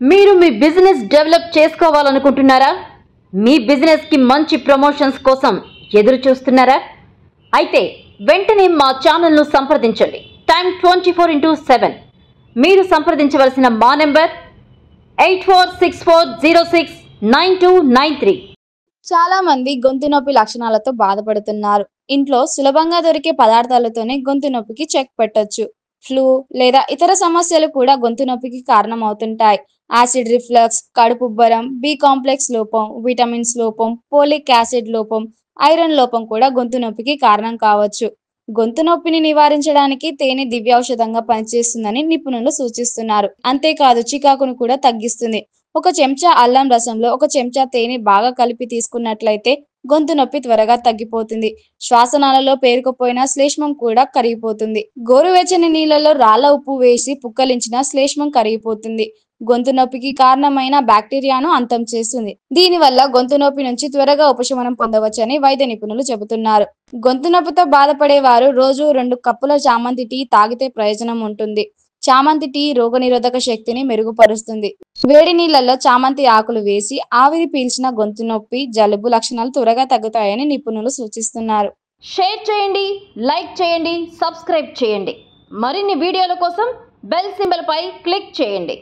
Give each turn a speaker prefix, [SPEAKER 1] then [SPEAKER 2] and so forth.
[SPEAKER 1] మీరు మీ business develop చేసుకోవాలనుకుంటున్నారా? మీ business కి మంచి ప్రమోషన్స్ కోసం ఎదురు చూస్తున్నారా? అయితే వెంటనే మా ఛానల్ ను సంప్రదించండి. టైం 24/7. మీరు సంప్రదించవలసిన మా నెంబర్ 8464069293.
[SPEAKER 2] చాలా మంది గొంతు నొప్పి లక్షణాలతో బాధపడుతున్నారు. ఇంట్లో సులభంగా దొరికే పదార్థాలతోనే గొంతు నొప్పికి చెక్ పెట్టొచ్చు. ఫ్లూ లేదా ఇతర సమస్యలు కూడా గొంతు నొప్పికి కారణమవుతుంటాయి. యాసిడ్ రిఫ్లక్స్, కడుపుబ్బరం, బి కాంప్లెక్స్ లోపం, విటమిన్స్ లోపం, పోలిక్ యాసిడ్ లోపం, ఐరన్ లోపం కూడా గొంతు నొప్పికి కారణం కావచ్చు. గొంతు నొప్పిని నివారించడానికి తేనె దివ్యౌషధంగా పనిచేస్తుందని నిపుణులు సూచిస్తున్నారు. అంతేకాదు చికాకును కూడా తగ్గిస్తుంది. ఒక చెంచా అల్లం రసంలో ఒక చెంచా తేనె బాగా కలిపి తీసుకున్నట్లయితే గొంతు నొప్పి త్వరగా తగ్గిపోతుంది. శ్వాసనాళలో పేరుకుపోయిన శ్లేష్మం కూడా కరిగిపోతుంది. గోరువెచ్చని నీళ్లలో రాళ్ల ఉప్పు వేసి పుక్కలించిన శ్లేష్మం కరిగిపోతుంది. గొంతు నొప్పికి కారణమైన బ్యాక్టీరియాను అంతం చేస్తుంది. దీనివల్ల గొంతు నొప్పి నుంచి త్వరగా ఉపశమనం పొందవచ్చని వైద్య నిపుణులు చెబుతున్నారు. గొంతు నొప్పితో బాధపడే వారు రోజు 2 కప్పుల చామంతి టీ తాగితే ప్రయోజనం ఉంటుంది. చామంతి టీ రోగనిరోధక శక్తిని మెరుగుపరుస్తుంది. వేడి నీళ్లలో చామంతి ఆకులు వేసి ఆవిరి పీల్చిన గొంతు నొప్పి, జలుబు లక్షణాలు త్వరగా తగ్గుతాయని నిపుణులు సూచిస్తున్నారు.
[SPEAKER 1] షేర్ చేయండి, లైక్ చేయండి, సబ్స్క్రైబ్ చేయండి. మరిన్ని వీడియోల కోసం బెల్ సింబల్ పై క్లిక్ చేయండి.